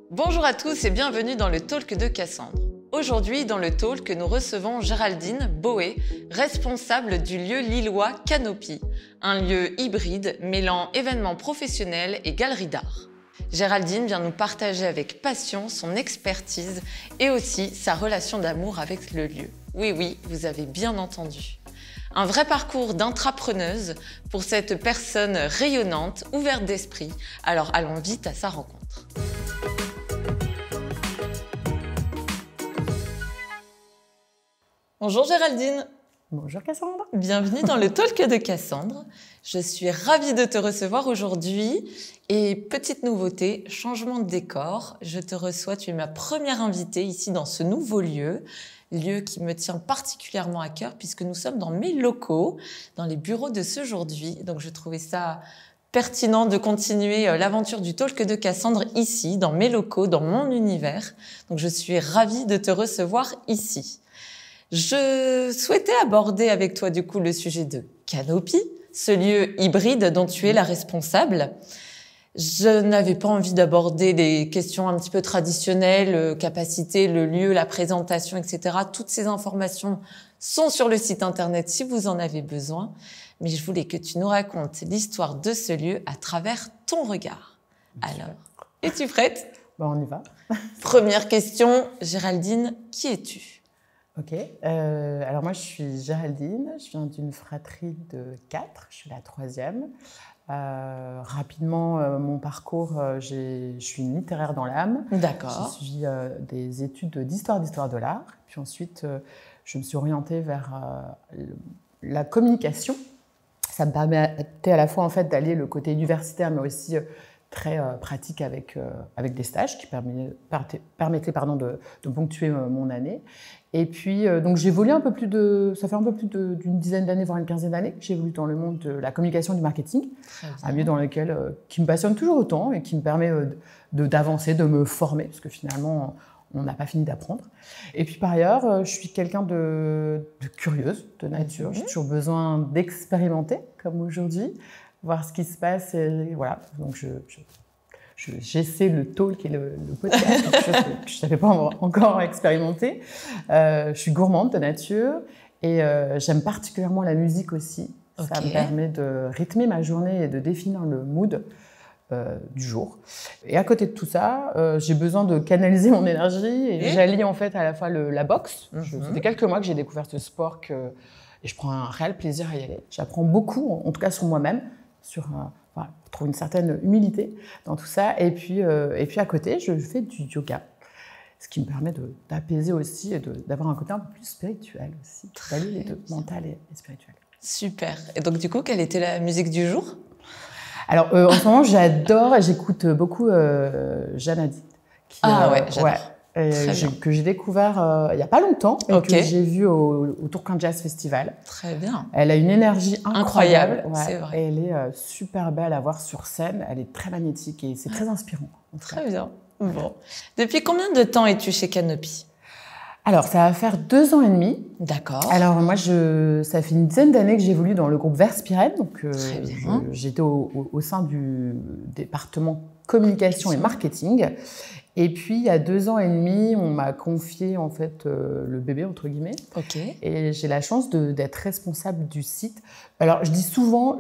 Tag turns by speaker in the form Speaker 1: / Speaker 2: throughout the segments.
Speaker 1: Bonjour à tous et bienvenue dans le Talk de Cassandre. Aujourd'hui, dans le Talk, nous recevons Géraldine Boé, responsable du lieu lillois Canopy, un lieu hybride mêlant événements professionnels et galeries d'art. Géraldine vient nous partager avec passion son expertise et aussi sa relation d'amour avec le lieu. Oui, vous avez bien entendu. Un vrai parcours d'intrapreneuse pour cette personne rayonnante, ouverte d'esprit. Alors allons vite à sa rencontre. Bonjour Géraldine.
Speaker 2: Bonjour Cassandre.
Speaker 1: Bienvenue dans le Talk de Cassandre. Je suis ravie de te recevoir aujourd'hui. Et petite nouveauté, changement de décor. Je te reçois, tu es ma première invitée ici dans ce nouveau lieu qui me tient particulièrement à cœur puisque nous sommes dans mes locaux, dans les bureaux de Aujourd'hui. Donc je trouvais ça pertinent de continuer l'aventure du Talk de Cassandre ici, dans mes locaux, dans mon univers. Donc je suis ravie de te recevoir ici. Je souhaitais aborder avec toi du coup le sujet de Canopy, ce lieu hybride dont tu es la responsable. Je n'avais pas envie d'aborder les questions un petit peu traditionnelles, capacité, le lieu, la présentation, etc. Toutes ces informations sont sur le site internet si vous en avez besoin. Mais je voulais que tu nous racontes l'histoire de ce lieu à travers ton regard. Alors, es-tu prête ?
Speaker 2: On y va.
Speaker 1: Première question, Géraldine, qui es-tu ?
Speaker 2: Ok, alors moi je suis Géraldine, je viens d'une fratrie de 4, je suis la 3e. Rapidement, mon parcours, je suis une littéraire dans l'âme.
Speaker 1: D'accord.
Speaker 2: J'ai suivi des études d'histoire de l'art. Puis ensuite, je me suis orientée vers la communication. Ça me permettait à la fois en fait, d'aller le côté universitaire, mais aussi très pratique avec des stages qui permettaient de ponctuer mon année. Et puis, donc j'ai évolué ça fait un peu plus d'une dizaine d'années, voire une quinzaine d'années que j'évolue dans le monde de la communication et du marketing, un milieu dans lequel, qui me passionne toujours autant et qui me permet d'avancer, de me former, parce que finalement, on n'a pas fini d'apprendre. Et puis par ailleurs, je suis quelqu'un de curieuse, de nature. J'ai toujours besoin d'expérimenter, comme aujourd'hui, voir ce qui se passe. Et voilà, donc j'essaie le talk et le podcast, quelque chose que je n'avais pas encore expérimenté. Je suis gourmande de nature et j'aime particulièrement la musique aussi. Okay. Ça me permet de rythmer ma journée et de définir le mood du jour. Et à côté de tout ça, j'ai besoin de canaliser mon énergie et j'allie en fait à la fois la boxe. Ça fait quelques mois que j'ai découvert ce sport et je prends un réel plaisir à y aller. J'apprends beaucoup, en tout cas sur moi-même, je trouve une certaine humilité dans tout ça. Et puis à côté, je fais du yoga, ce qui me permet d'apaiser aussi et d'avoir un côté un peu plus spirituel aussi, d'allier les deux, mental et spirituel.
Speaker 1: Super. Et donc du coup, quelle était la musique du jour ?
Speaker 2: Alors en ce moment, j'adore et j'écoute beaucoup Jeanne Hadid.
Speaker 1: J'adore.
Speaker 2: Que j'ai découvert il n'y a pas longtemps et que j'ai vu au Tourcoing Jazz Festival.
Speaker 1: Très bien.
Speaker 2: Elle a une énergie incroyable.
Speaker 1: C'est vrai.
Speaker 2: Et elle est super belle à voir sur scène. Elle est très magnétique et c'est très inspirant.
Speaker 1: Très bien. Bon. Depuis combien de temps es-tu chez Canopy ?
Speaker 2: Alors, ça va faire 2 ans et demi.
Speaker 1: D'accord.
Speaker 2: Alors, moi, ça fait une dizaine d'années que j'évolue dans le groupe Verspiren. Donc, j'étais au sein du département communication et marketing. Et puis, il y a 2 ans et demi, on m'a confié en fait le bébé, entre guillemets.
Speaker 1: Ok.
Speaker 2: Et j'ai la chance d'être responsable du site. Alors, je dis souvent,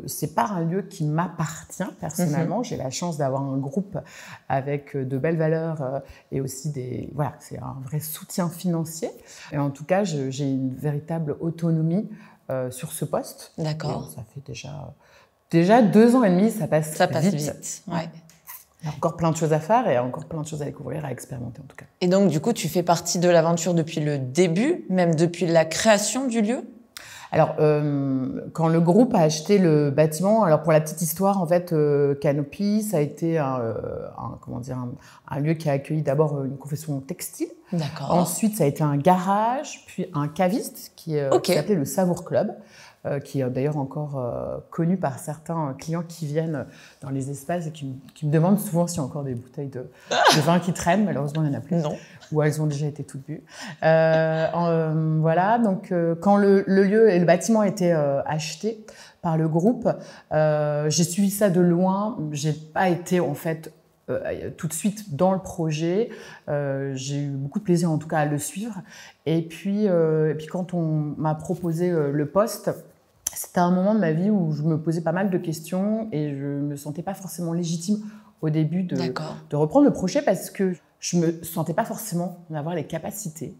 Speaker 2: c'est pas un lieu qui m'appartient personnellement. J'ai la chance d'avoir un groupe avec de belles valeurs et aussi c'est un vrai soutien financier. Et en tout cas, j'ai une véritable autonomie sur ce poste.
Speaker 1: D'accord.
Speaker 2: Et ça fait déjà 2 ans et demi, ça passe
Speaker 1: vite. Ouais.
Speaker 2: Il y a encore plein de choses à faire et encore plein de choses à découvrir, à expérimenter en tout cas.
Speaker 1: Et donc, du coup, tu fais partie de l'aventure depuis le début, même depuis la création du lieu ?
Speaker 2: Alors, quand le groupe a acheté le bâtiment, alors pour la petite histoire, en fait, Canopy, ça a été un lieu qui a accueilli d'abord une confection textile.
Speaker 1: D'accord.
Speaker 2: Ensuite, ça a été un garage, puis un caviste qui s'appelait le Savour Club, qui est d'ailleurs encore connu par certains clients qui viennent dans les espaces et qui me demandent souvent s'il y a encore des bouteilles de vin qui traînent. Malheureusement, il n'y en a plus.
Speaker 1: Non.
Speaker 2: Ou elles ont déjà été toutes bues. Voilà, donc quand le lieu et le bâtiment a été acheté par le groupe, j'ai suivi ça de loin. J'ai pas été en fait tout de suite dans le projet. J'ai eu beaucoup de plaisir en tout cas à le suivre. Et puis quand on m'a proposé le poste, c'était un moment de ma vie où je me posais pas mal de questions et je me sentais pas forcément légitime au début de reprendre le projet parce que je me sentais pas forcément d'avoir les capacités.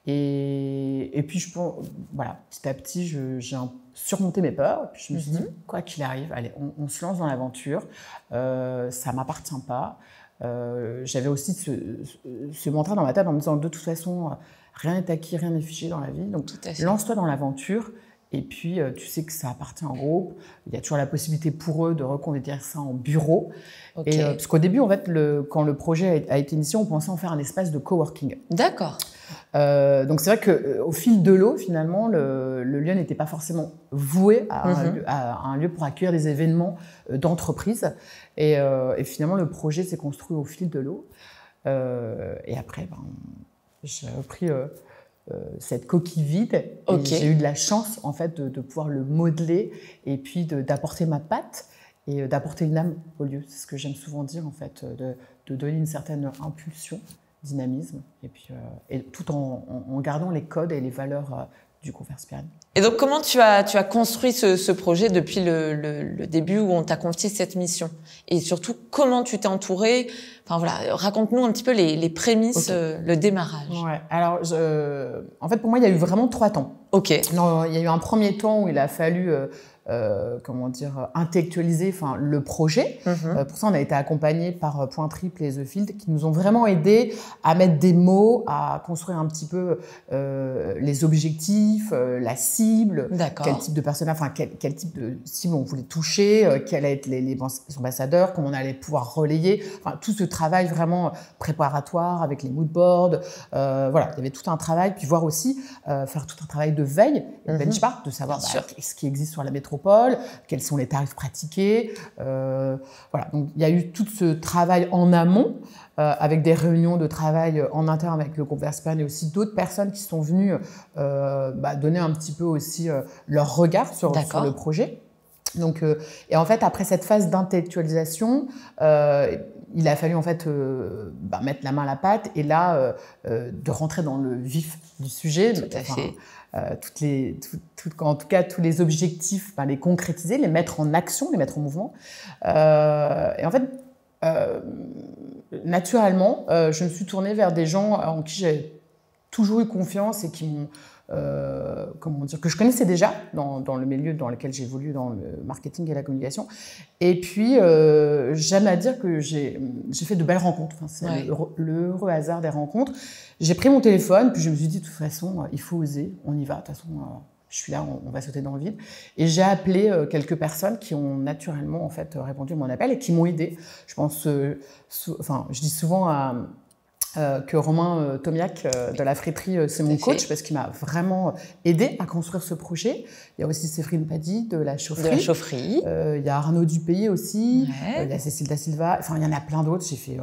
Speaker 2: Et puis je pense, voilà, petit à petit, j'ai surmonté mes peurs. Et puis je me suis dit, quoi qu'il arrive, allez, on se lance dans l'aventure. Ça m'appartient pas. J'avais aussi ce mantra dans ma tête en me disant, de toute façon, rien n'est acquis, rien n'est figé dans la vie. Donc lance-toi dans l'aventure. Et puis, tu sais que ça appartient au groupe. Il y a toujours la possibilité pour eux de reconvertir ça en bureau. Okay. Parce qu'au début, en fait, quand le projet a été initié, on pensait en faire un espace de coworking.
Speaker 1: D'accord.
Speaker 2: Donc, c'est vrai qu'au fil de l'eau, finalement, le lieu n'était pas forcément voué à un lieu pour accueillir des événements d'entreprise. Et finalement, le projet s'est construit au fil de l'eau. Et après, j'ai repris... cette coquille vide. Et j'ai eu de la chance en fait de pouvoir le modeler et puis d'apporter ma patte et d'apporter une âme au lieu. C'est ce que j'aime souvent dire en fait, de donner une certaine impulsion, dynamisme et puis tout en gardant les codes et les valeurs du groupe Verspiane.
Speaker 1: Et donc comment tu as construit ce projet depuis le début où on t'a confié cette mission? Et surtout comment tu t'es entouré? Enfin voilà, raconte-nous un petit peu les prémices, le démarrage.
Speaker 2: Ouais. Alors en fait pour moi il y a eu vraiment 3 temps. Non, il y a eu un premier temps où il a fallu intellectualiser le projet. Pour ça, on a été accompagné par Point Triple et The Field qui nous ont vraiment aidés à mettre des mots, à construire un petit peu les objectifs, la cible, quel type de personnage, quel type de cible on voulait toucher, quels allaient être les ambassadeurs, comment on allait pouvoir relayer. Tout ce travail vraiment préparatoire avec les moodboards. Voilà, il y avait tout un travail, puis voir aussi faire tout un travail de veille, benchmark, de savoir ce qui existe sur la métropole, quels sont les tarifs pratiqués. Voilà, donc il y a eu tout ce travail en amont avec des réunions de travail en interne avec le groupe Verspiane et aussi d'autres personnes qui sont venues donner un petit peu aussi leur regard sur le projet. Donc, et en fait, après cette phase d'intellectualisation, il a fallu en fait mettre la main à la pâte et là de rentrer dans le vif du sujet.
Speaker 1: Tout à fait.
Speaker 2: En tout cas, tous les objectifs, les concrétiser, les mettre en action, les mettre en mouvement. Et en fait, naturellement, je me suis tournée vers des gens en qui j'ai toujours eu confiance et qui m'ont que je connaissais déjà dans le milieu dans lequel j'évolue, dans le marketing et la communication. Et puis, j'aime à dire que j'ai fait de belles rencontres. C'est le heureux hasard des rencontres. J'ai pris mon téléphone, puis je me suis dit, de toute façon, il faut oser, on y va. De toute façon, je suis là, on va sauter dans le vide. Et j'ai appelé quelques personnes qui ont naturellement en fait, répondu à mon appel et qui m'ont aidée. Je pense, je dis souvent que Romain Tomiac de la friterie, c'est mon coach parce qu'il m'a vraiment aidé à construire ce projet. Il y a aussi Séverine Paddy de la chaufferie. Il y a Arnaud Dupayet aussi. Il y a Cécile Da Silva. Enfin, il y en a plein d'autres. J'ai fait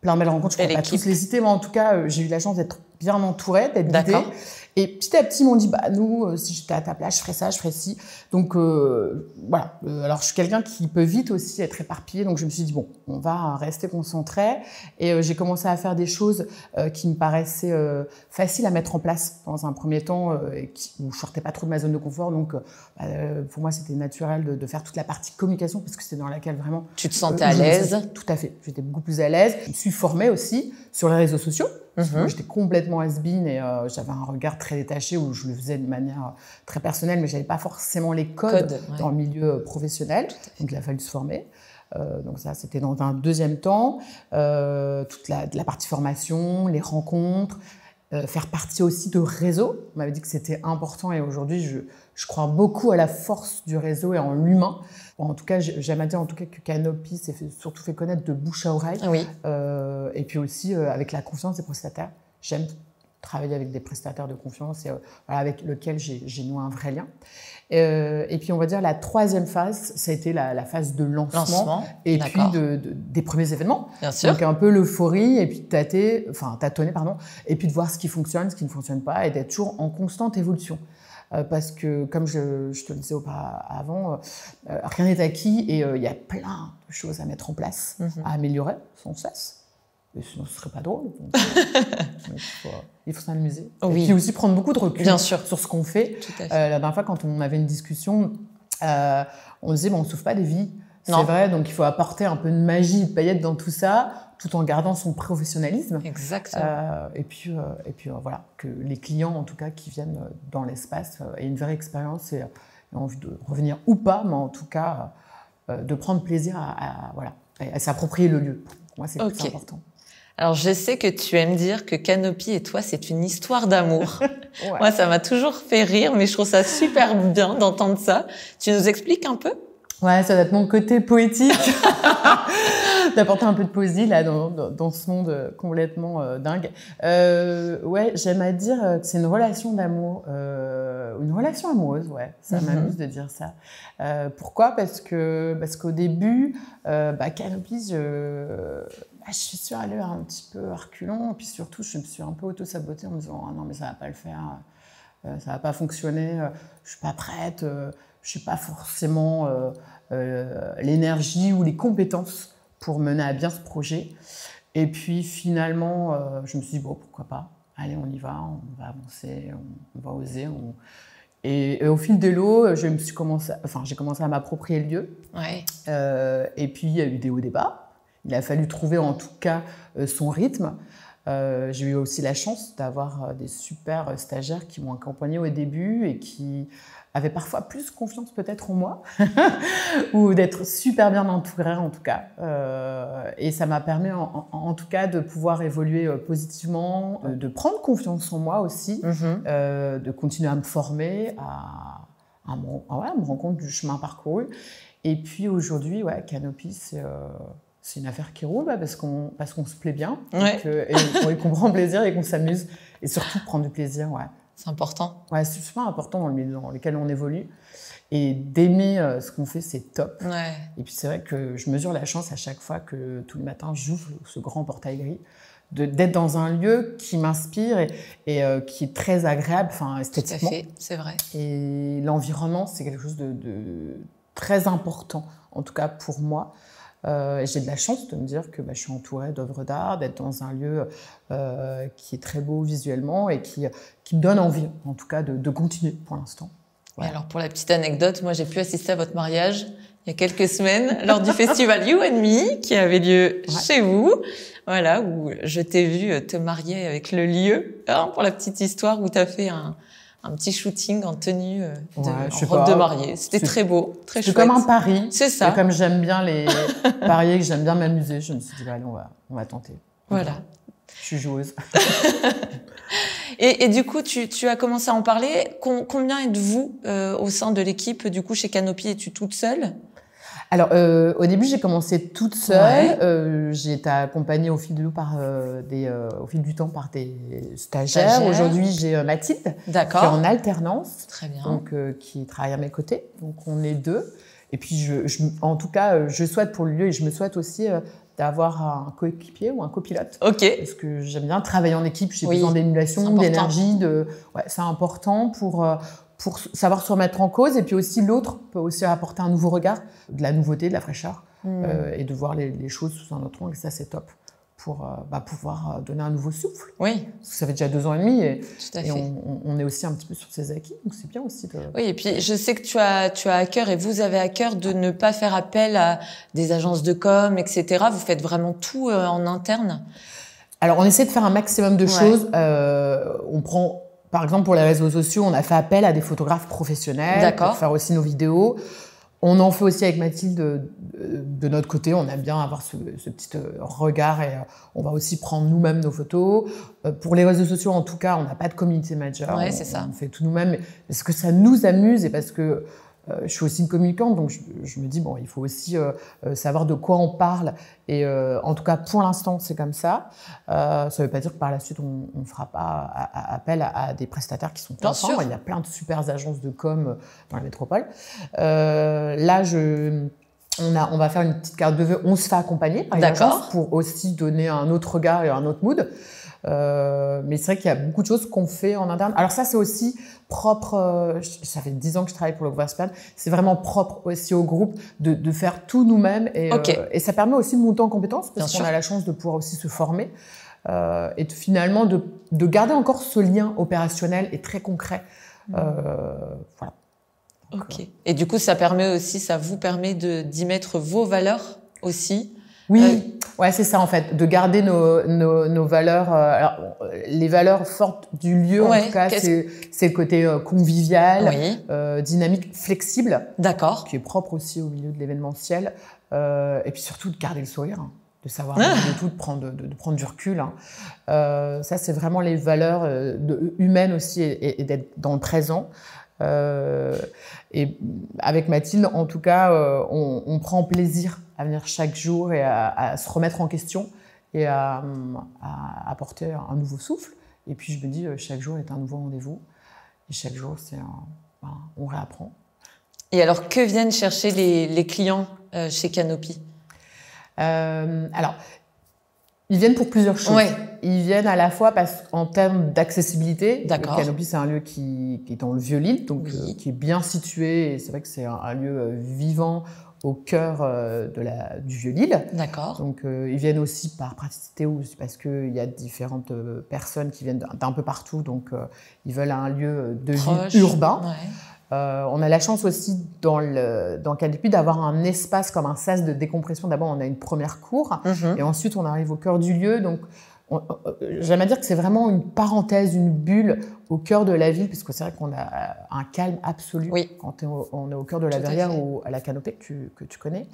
Speaker 2: plein de belles rencontres. Je ne pourrais pas tous les citer, mais en tout cas, j'ai eu la chance d'être bien entourée, d'être guidée. Et petit à petit, ils m'ont dit, nous, si j'étais à ta place, je ferais ça, je ferais ci. Donc, voilà. Alors, je suis quelqu'un qui peut vite aussi être éparpillé. Donc, je me suis dit, bon, on va rester concentré. Et j'ai commencé à faire des choses qui me paraissaient faciles à mettre en place dans un premier temps, où je sortais pas trop de ma zone de confort. Donc, pour moi, c'était naturel de faire toute la partie communication parce que c'était dans laquelle vraiment...
Speaker 1: Tu te sentais à l'aise?
Speaker 2: Tout à fait. J'étais beaucoup plus à l'aise. Je me suis formée aussi sur les réseaux sociaux. Moi, j'étais complètement has-been et j'avais un regard très détaché où je le faisais de manière très personnelle, mais je n'avais pas forcément les codes dans le milieu professionnel. Donc, il a fallu se former. Donc ça, c'était dans un deuxième temps. Toute la partie formation, les rencontres, faire partie aussi de réseaux. On m'avait dit que c'était important et aujourd'hui, je crois beaucoup à la force du réseau et en l'humain. En tout cas, j'aime à dire en tout cas que Canopy s'est surtout fait connaître de bouche à oreille. Et puis aussi avec la confiance des prestataires. J'aime travailler avec des prestataires de confiance et, voilà, avec lesquels j'ai noué un vrai lien. Et puis, on va dire, la troisième phase, ça a été la phase de lancement et puis des premiers événements.
Speaker 1: Bien sûr.
Speaker 2: Donc, un peu l'euphorie et puis tâtonner, et puis de voir ce qui fonctionne, ce qui ne fonctionne pas et d'être toujours en constante évolution. Parce que, comme je te le disais auparavant, rien n'est acquis et il y a plein de choses à mettre en place, à améliorer sans cesse. Et sinon, ce ne serait pas drôle. Donc, il faut s'amuser.
Speaker 1: Oui.
Speaker 2: Et puis aussi prendre beaucoup de recul
Speaker 1: Bien sûr.
Speaker 2: sur ce qu'on fait.
Speaker 1: Tout à fait.
Speaker 2: La dernière fois, quand on avait une discussion, on disait on ne sauve pas des vies. C'est vrai, donc il faut apporter un peu de magie et de paillettes dans tout ça, tout en gardant son professionnalisme.
Speaker 1: Exactement.
Speaker 2: Et puis voilà, que les clients, en tout cas, qui viennent dans l'espace, aient une vraie expérience et envie de revenir ou pas, mais en tout cas, de prendre plaisir à s'approprier le lieu. Pour moi, c'est le plus important.
Speaker 1: Alors, je sais que tu aimes dire que Canopy et toi, c'est une histoire d'amour.
Speaker 2: Ouais.
Speaker 1: Moi, ça m'a toujours fait rire, mais je trouve ça super bien d'entendre ça. Tu nous expliques un peu ?
Speaker 2: Ouais, ça va être mon côté poétique, d'apporter un peu de poésie là dans ce monde complètement dingue. Ouais, j'aime à dire que c'est une relation d'amour, une relation amoureuse, ouais. Ça m'amuse de dire ça. Pourquoi ? Parce qu'au début, Canopy, je suis allée un petit peu à reculons, et puis surtout, je me suis un peu auto-sabotée en me disant non mais ça va pas le faire, ça va pas fonctionner, je suis pas prête. Je n'ai pas forcément l'énergie ou les compétences pour mener à bien ce projet. Et puis finalement, je me suis dit, bon, pourquoi pas ? Allez, on y va, on va avancer, on va oser. Et au fil de l'eau, j'ai commencé à m'approprier le lieu.
Speaker 1: Ouais.
Speaker 2: Et puis, il y a eu des hauts débats. Il a fallu trouver en tout cas son rythme. J'ai eu aussi la chance d'avoir des super stagiaires qui m'ont accompagnée au début et qui avaient parfois plus confiance peut-être en moi ou d'être super bien entourée en tout cas. Et ça m'a permis en tout cas de pouvoir évoluer positivement, de prendre confiance en moi aussi, de continuer à me former, à me rendre compte du chemin parcouru. Et puis aujourd'hui, Canopy, c'est une affaire qui roule parce qu'on se plaît bien, et qu'on prend plaisir et qu'on s'amuse. Et surtout, prendre du plaisir,
Speaker 1: C'est important.
Speaker 2: Ouais, c'est super important dans le milieu dans lequel on évolue. Et d'aimer ce qu'on fait, c'est top.
Speaker 1: Ouais.
Speaker 2: Et puis c'est vrai que je mesure la chance à chaque fois que tous les matins, j'ouvre ce grand portail gris, d'être dans un lieu qui m'inspire et qui est très agréable, esthétiquement.
Speaker 1: Tout à fait, c'est vrai.
Speaker 2: Et l'environnement, c'est quelque chose de très important, en tout cas pour moi. J'ai de la chance de me dire que je suis entourée d'œuvres d'art, d'être dans un lieu qui est très beau visuellement et qui me donne envie, en tout cas, de continuer pour l'instant.
Speaker 1: Ouais. Alors, pour la petite anecdote, moi, j'ai pu assister à votre mariage il y a quelques semaines lors du festival You and Me qui avait lieu chez vous. Voilà, où je t'ai vu te marier avec le lieu, pour la petite histoire, où tu as fait un petit shooting en tenue en robe de mariée. C'était très beau, très chouette.
Speaker 2: C'est comme un pari.
Speaker 1: C'est ça.
Speaker 2: Et comme j'aime bien les paris, que j'aime bien m'amuser, je me suis dit, allez, on va tenter.
Speaker 1: Voilà.
Speaker 2: Je suis joueuse.
Speaker 1: Et du coup, tu as commencé à en parler. Combien êtes-vous au sein de l'équipe, du coup, chez Canopy? Es-tu toute seule?
Speaker 2: Alors, au début, j'ai commencé toute seule. J'ai été accompagnée au fil du temps par des stagiaires. Aujourd'hui, j'ai Mathilde, qui est en alternance.
Speaker 1: Très bien.
Speaker 2: Donc, qui travaille à mes côtés. Donc, on est deux. Et puis, en tout cas, je souhaite pour le lieu et je me souhaite aussi d'avoir un coéquipier ou un copilote.
Speaker 1: Ok.
Speaker 2: Parce que j'aime bien travailler en équipe. J'ai besoin d'émulation, d'énergie. C'est important pour savoir se remettre en cause, et puis aussi l'autre peut aussi apporter un nouveau regard, de la nouveauté, de la fraîcheur, et de voir les choses sous un autre angle, et ça c'est top pour pouvoir donner un nouveau souffle.
Speaker 1: Oui.
Speaker 2: Parce que ça fait déjà 2 ans et demi et
Speaker 1: fait.
Speaker 2: On est aussi un petit peu sur ses acquis, donc c'est bien aussi de...
Speaker 1: Oui, et puis je sais que tu as à cœur, et vous avez à cœur, de ne pas faire appel à des agences de com, etc. Vous faites vraiment tout en interne? Alors,
Speaker 2: on essaie de faire un maximum de choses. On prend... Par exemple, pour les réseaux sociaux, on a fait appel à des photographes professionnels pour faire aussi nos vidéos. On en fait aussi avec Mathilde de notre côté. On aime bien avoir ce petit regard et on va aussi prendre nous-mêmes nos photos. Pour les réseaux sociaux, en tout cas, on n'a pas de community manager.
Speaker 1: Ouais, c'est ça.
Speaker 2: On fait tout nous-mêmes parce que ça nous amuse et parce que je suis aussi une communicante, donc je me dis, bon, il faut aussi savoir de quoi on parle. Et en tout cas, pour l'instant, c'est comme ça. Ça ne veut pas dire que par la suite, on ne fera pas appel à des prestataires qui sont ensemble. Il y a plein de super agences de com dans la métropole. Là, on va faire une petite carte de vœux. On se fait accompagner par une agence pour aussi donner un autre regard et un autre mood. Mais c'est vrai qu'il y a beaucoup de choses qu'on fait en interne. Alors ça, c'est aussi propre. Ça fait 10 ans que je travaille pour le groupe Span. C'est vraiment propre aussi au groupe de faire tout nous-mêmes. Et ça permet aussi de monter en compétences parce qu'on a la chance de pouvoir aussi se former et finalement de garder encore ce lien opérationnel et très concret. Voilà.
Speaker 1: Ok. Et du coup, ça vous permet d'y mettre vos valeurs aussi.
Speaker 2: Oui, ouais, c'est ça en fait, de garder nos valeurs. Alors, les valeurs fortes du lieu, en tout cas, c'est le côté convivial, dynamique, flexible.
Speaker 1: D'accord.
Speaker 2: Qui est propre aussi au milieu de l'événementiel. Et puis surtout de garder le sourire, de savoir de tout, de prendre du recul. Ça, c'est vraiment les valeurs humaines aussi et d'être dans le présent. Et avec Mathilde, en tout cas, on prend plaisir à venir chaque jour et à se remettre en question et à apporter un nouveau souffle. Et puis je me dis, chaque jour est un nouveau rendez-vous. Et chaque jour, on réapprend.
Speaker 1: Et alors, que viennent chercher les clients chez Canopy ?
Speaker 2: Alors, ils viennent pour plusieurs choses. Ils viennent à la fois en termes d'accessibilité. Canopy, c'est un lieu qui est dans le Vieux-Lille, donc qui est bien situé. Et c'est vrai que c'est un lieu vivant au cœur du Vieux-Lille.
Speaker 1: D'accord.
Speaker 2: Donc, ils viennent aussi par praticité ou parce qu'il y a différentes personnes qui viennent d'un peu partout. Donc, ils veulent un lieu de vie urbain. On a la chance aussi dans Canopy d'avoir un espace comme un sas de décompression. D'abord, on a une première cour et ensuite, on arrive au cœur du lieu. Donc, j'aime à dire que c'est vraiment une parenthèse, une bulle au cœur de la ville, parce que c'est vrai qu'on a un calme absolu quand on est au cœur de la Verrière ou à la Canopée que tu connais.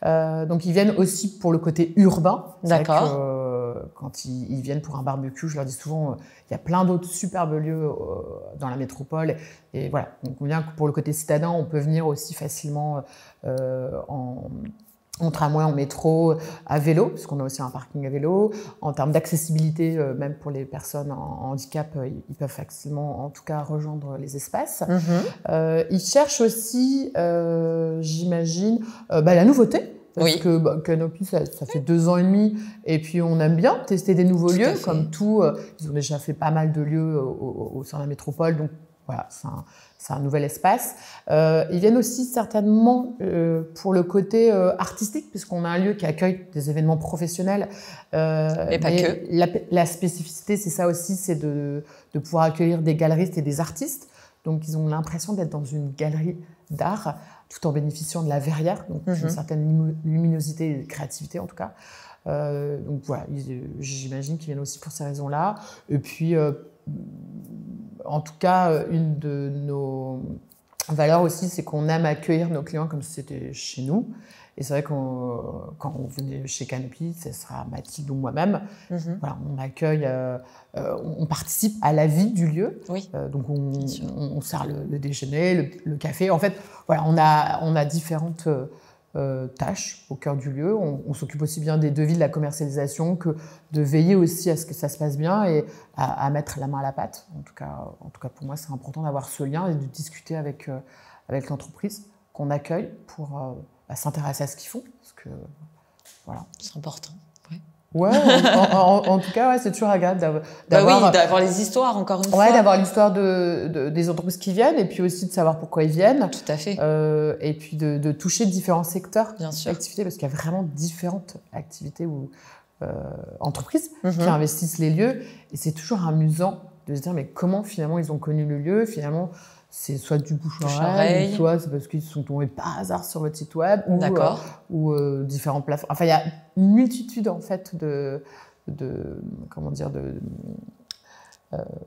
Speaker 2: Donc, ils viennent aussi pour le côté urbain.
Speaker 1: D'accord.
Speaker 2: Quand ils viennent pour un barbecue, je leur dis souvent, il y a plein d'autres superbes lieux dans la métropole. Et voilà, donc on vient pour le côté citadin, on peut venir aussi facilement en tramway, en métro, à vélo, puisqu'on a aussi un parking à vélo. En termes d'accessibilité, même pour les personnes en handicap, ils peuvent facilement, en tout cas, rejoindre les espaces. Ils cherchent aussi, j'imagine, la nouveauté. Parce que Canopy, ça fait 2 ans et demi, et puis on aime bien tester des nouveaux lieux, comme tout. Ils ont déjà fait pas mal de lieux au sein de la métropole, donc voilà, c'est un nouvel espace. Ils viennent aussi certainement pour le côté artistique, puisqu'on a un lieu qui accueille des événements professionnels.
Speaker 1: Mais pas que.
Speaker 2: La spécificité, c'est ça aussi, c'est de pouvoir accueillir des galeristes et des artistes. Donc, ils ont l'impression d'être dans une galerie d'art, tout en bénéficiant de la verrière, donc une certaine luminosité et créativité en tout cas. Donc voilà, j'imagine qu'ils viennent aussi pour ces raisons-là. Et puis, en tout cas, une de nos valeurs aussi, c'est qu'on aime accueillir nos clients comme si c'était chez nous. Et c'est vrai que quand on venait chez Canopy, ce sera Mathilde ou moi-même, voilà, on accueille, on participe à la vie du lieu. Donc on sert le déjeuner, le café. En fait, voilà, on a différentes tâches au cœur du lieu. On s'occupe aussi bien des devis, de la commercialisation, que de veiller aussi à ce que ça se passe bien et à mettre la main à la pâte. En tout cas pour moi, c'est important d'avoir ce lien et de discuter avec l'entreprise qu'on accueille pour s'intéresser à ce qu'ils font. Parce que, voilà.
Speaker 1: C'est important.
Speaker 2: Ouais, en tout cas, c'est toujours agréable
Speaker 1: d'avoir les histoires, encore une fois.
Speaker 2: Ouais, d'avoir l'histoire des entreprises qui viennent et puis aussi de savoir pourquoi ils viennent.
Speaker 1: Tout à fait.
Speaker 2: Et puis de toucher différents secteurs
Speaker 1: d'activité,
Speaker 2: parce qu'il y a vraiment différentes activités ou entreprises qui investissent les lieux. Et c'est toujours amusant de se dire, mais comment finalement ils ont connu le lieu ? Finalement, c'est soit du bouche-oreille, soit c'est parce qu'ils sont tombés par hasard sur votre site web ou différentes plateformes. Enfin, il y a une multitude en fait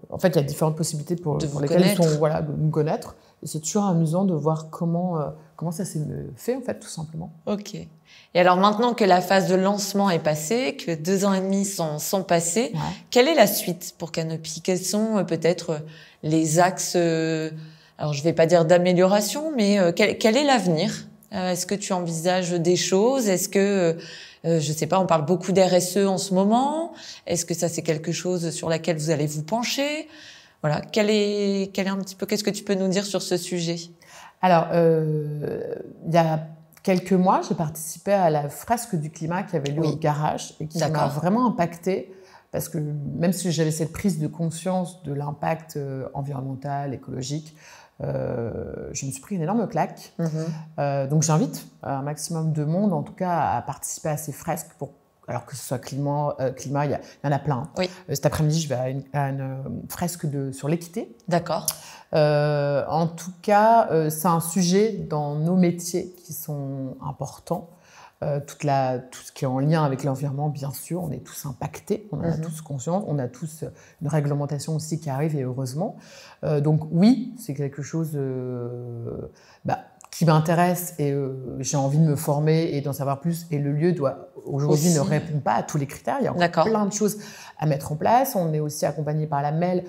Speaker 2: en fait, il y a différentes possibilités pour lesquelles ils sont de nous connaître. Et c'est toujours amusant de voir comment ça s'est fait en fait, tout simplement.
Speaker 1: Ok. Et alors maintenant que la phase de lancement est passée, que 2 ans et demi sont passés, quelle est la suite pour Canopy ? Quels sont peut-être les axes alors je vais pas dire d'amélioration, mais quel est l'avenir? Est-ce que tu envisages des choses? Est-ce que, je sais pas, on parle beaucoup d'RSE en ce moment. Est-ce que ça, c'est quelque chose sur laquelle vous allez vous pencher? Voilà. Quel est un petit peu, qu'est-ce que tu peux nous dire sur ce sujet?
Speaker 2: Alors, il y a quelques mois, j'ai participé à la fresque du climat qui avait lieu au garage et qui m'a vraiment impactée parce que même si j'avais cette prise de conscience de l'impact environnemental, écologique, je me suis pris une énorme claque. Donc j'invite un maximum de monde, en tout cas, à participer à ces fresques alors que ce soit climat, il y en a plein.
Speaker 1: Oui.
Speaker 2: Cet après-midi, je vais à une fresque sur l'équité.
Speaker 1: D'accord.
Speaker 2: En tout cas, c'est un sujet dans nos métiers qui sont importants. Tout ce qui est en lien avec l'environnement, bien sûr, on est tous impactés, on en a tous conscience, on a tous une réglementation aussi qui arrive, et heureusement. Donc oui, c'est quelque chose qui m'intéresse et j'ai envie de me former et d'en savoir plus. Et le lieu aujourd'hui ne répond pas à tous les critères. Il y a encore plein de choses à mettre en place. On est aussi accompagné par la MEL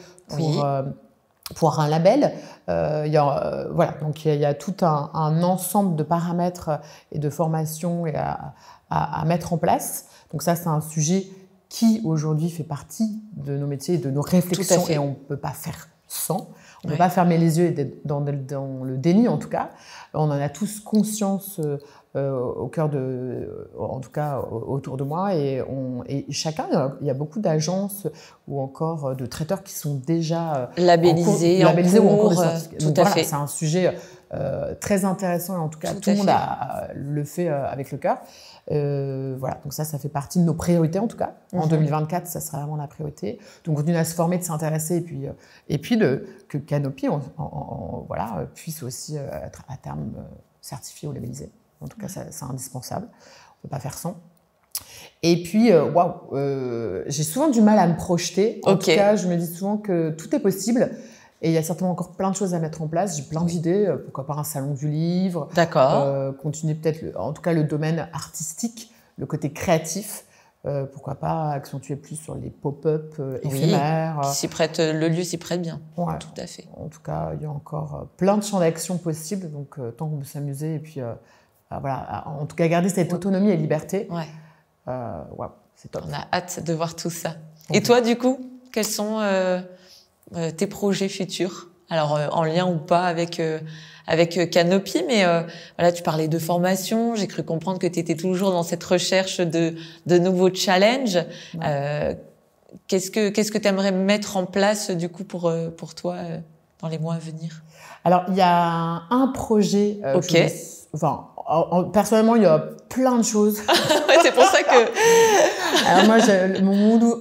Speaker 2: pour un label. Voilà, donc il y a tout un ensemble de paramètres et de formations à mettre en place. Donc ça, c'est un sujet qui aujourd'hui fait partie de nos métiers et de nos réflexions et on ne peut pas faire sans. On ne peut pas fermer les yeux et être dans le déni, en tout cas. On en a tous conscience au cœur en tout cas autour de moi. Et chacun, il y a beaucoup d'agences ou encore de traiteurs qui sont déjà
Speaker 1: labellisés
Speaker 2: ou en cours de
Speaker 1: certification. Tout à fait.
Speaker 2: C'est un sujet très intéressant et en tout cas, tout le monde le fait avec le cœur. Voilà, donc ça fait partie de nos priorités en tout cas. En 2024, ça sera vraiment la priorité. Donc, continuer à se former, de s'intéresser et puis que Canopy voilà, puisse aussi être à terme certifié ou labellisé. En tout cas, c'est indispensable. On ne peut pas faire sans. Et puis, j'ai souvent du mal à me projeter. En tout cas, je me dis souvent que tout est possible. Et il y a certainement encore plein de choses à mettre en place. J'ai plein d'idées. Pourquoi pas un salon du livre.
Speaker 1: D'accord.
Speaker 2: Continuer peut-être, en tout cas, le domaine artistique, le côté créatif. Pourquoi pas accentuer plus sur les pop-up éphémères.
Speaker 1: Le lieu s'y prête bien.
Speaker 2: Ouais.
Speaker 1: Tout à fait.
Speaker 2: En tout cas, il y a encore plein de champs d'action possibles. Donc, tant qu'on peut s'amuser et puis, voilà, en tout cas, garder cette autonomie et liberté. C'est top.
Speaker 1: On a hâte de voir tout ça. Et toi, du coup, quels sont tes projets futurs? Alors, en lien ou pas avec Canopy, mais voilà, tu parlais de formation. J'ai cru comprendre que tu étais toujours dans cette recherche de nouveaux challenges. Qu'est-ce que tu aimerais mettre en place, du coup, pour toi dans les mois à venir?
Speaker 2: Alors, il y a un projet. Personnellement, il y a plein de choses.
Speaker 1: C'est pour ça que...
Speaker 2: Alors moi,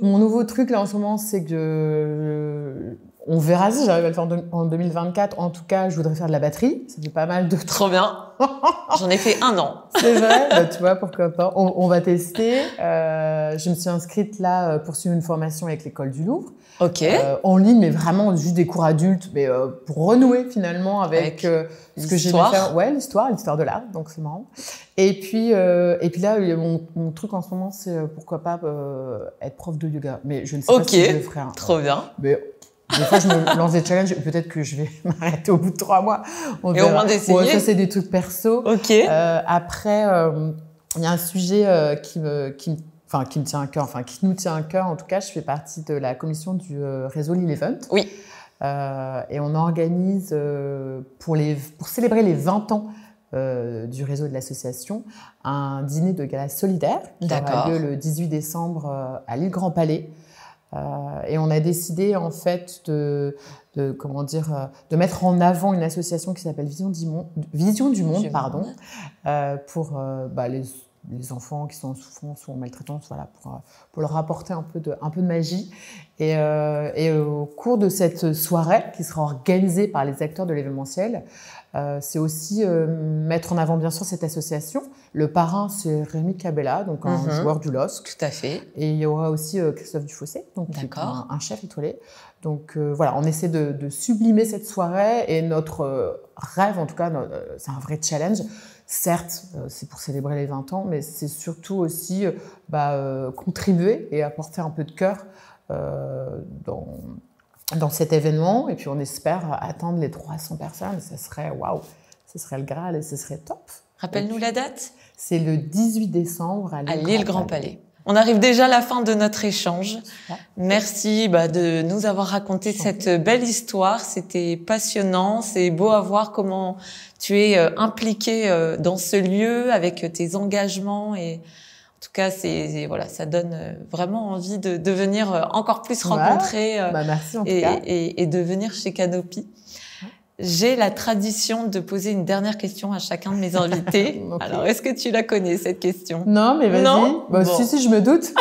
Speaker 2: mon nouveau truc là en ce moment, c'est que on verra si j'arrive à le faire en 2024. En tout cas, je voudrais faire de la batterie. Ça fait pas mal de...
Speaker 1: Trop bien. J'en ai fait 1 an.
Speaker 2: C'est vrai. Tu vois, pourquoi pas. On va tester. Je me suis inscrite là pour suivre une formation avec l'école du Louvre. En ligne, mais vraiment juste des cours adultes, mais pour renouer finalement avec ce que j'aimais faire. Ouais, l'histoire de l'art, donc c'est marrant. Et puis là, mon truc en ce moment, c'est pourquoi pas être prof de yoga. Mais je ne sais pas si je le ferai.
Speaker 1: Trop bien.
Speaker 2: Mais des fois, je me lance des challenges. Peut-être que je vais m'arrêter au bout de 3 mois.
Speaker 1: Et au moins d'essayer.
Speaker 2: Ouais, ça, c'est des trucs perso. Après, il y a un sujet qui me tient à cœur, qui nous tient à cœur. En tout cas, je fais partie de la commission du réseau L'Event.
Speaker 1: Oui.
Speaker 2: Et on organise, pour célébrer les 20 ans du réseau de l'association, un dîner de gala solidaire qui aura lieu le 18 décembre à l'île Grand Palais. Et on a décidé, en fait, de mettre en avant une association qui s'appelle Vision du Monde, pour les enfants qui sont en souffrance ou en maltraitance, voilà, pour leur apporter un peu de magie. Et au cours de cette soirée, qui sera organisée par les acteurs de l'événementiel, c'est aussi mettre en avant, bien sûr, cette association. Le parrain, c'est Rémi Cabella, donc un joueur du LOSC.
Speaker 1: Tout à fait.
Speaker 2: Et il y aura aussi Christophe Dufossé, donc qui est un chef étoilé. Donc voilà, on essaie de sublimer cette soirée et notre rêve, en tout cas, c'est un vrai challenge. Certes, c'est pour célébrer les 20 ans, mais c'est surtout aussi contribuer et apporter un peu de cœur dans cet événement. Et puis, on espère atteindre les 300 personnes. Ce serait waouh, ce serait le Graal et ce serait top.
Speaker 1: Rappelle-nous la date.
Speaker 2: C'est le 18 décembre à
Speaker 1: l'île Grand Palais. On arrive déjà à la fin de notre échange. Merci de nous avoir raconté cette belle histoire. C'était passionnant. C'est beau à voir comment tu es impliqué dans ce lieu avec tes engagements. Et en tout cas, ça donne vraiment envie de venir encore plus rencontrer
Speaker 2: merci en tout cas.
Speaker 1: Et de venir chez Canopy. J'ai la tradition de poser une dernière question à chacun de mes invités. Okay. Alors, est-ce que tu la connais, cette question?
Speaker 2: Non, mais vas-y.
Speaker 1: Non,
Speaker 2: Si, je me doute.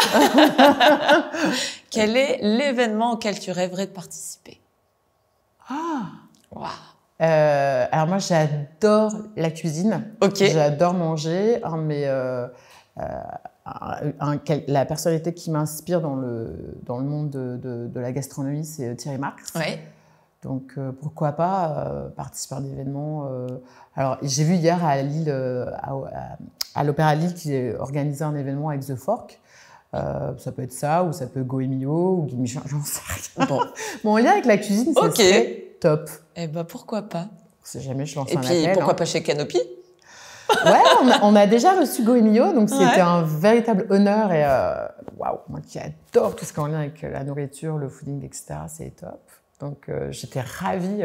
Speaker 1: Quel est l'événement auquel tu rêverais de participer?
Speaker 2: Wow. Alors moi, j'adore la cuisine.
Speaker 1: Okay.
Speaker 2: J'adore manger. La personnalité qui m'inspire dans le monde de la gastronomie, c'est Thierry Marx.
Speaker 1: Ouais.
Speaker 2: Donc, pourquoi pas participer à un événement. Alors, j'ai vu hier à Lille, à l'Opéra Lille, qui organisait un événement avec The Fork. Ça peut être ça, ou ça peut être Goemio, ou Guy Michelin, j'en sais rien. Bon, mon lien avec la cuisine, ça serait top.
Speaker 1: Eh ben, pourquoi pas?
Speaker 2: Si jamais je lance
Speaker 1: un appel. Et puis, pourquoi pas chez Canopy?
Speaker 2: Ouais, on a déjà reçu Goemio, donc c'était un véritable honneur. Et waouh, moi qui adore tout ce qui est en lien avec la nourriture, le fooding, etc., c'est top. Donc, j'étais ravie.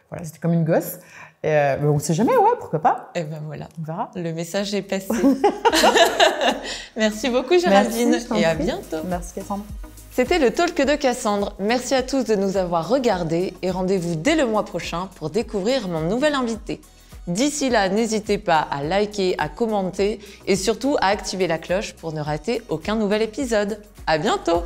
Speaker 2: Voilà, c'était comme une gosse. Et, on ne sait jamais, pourquoi pas.
Speaker 1: Et ben voilà.
Speaker 2: On verra.
Speaker 1: Le message est passé. Merci beaucoup, Géraldine. Et à bientôt.
Speaker 2: Merci, Cassandre.
Speaker 1: C'était le Talk de Cassandre. Merci à tous de nous avoir regardés et rendez-vous dès le mois prochain pour découvrir mon nouvel invité. D'ici là, n'hésitez pas à liker, à commenter et surtout à activer la cloche pour ne rater aucun nouvel épisode. À bientôt!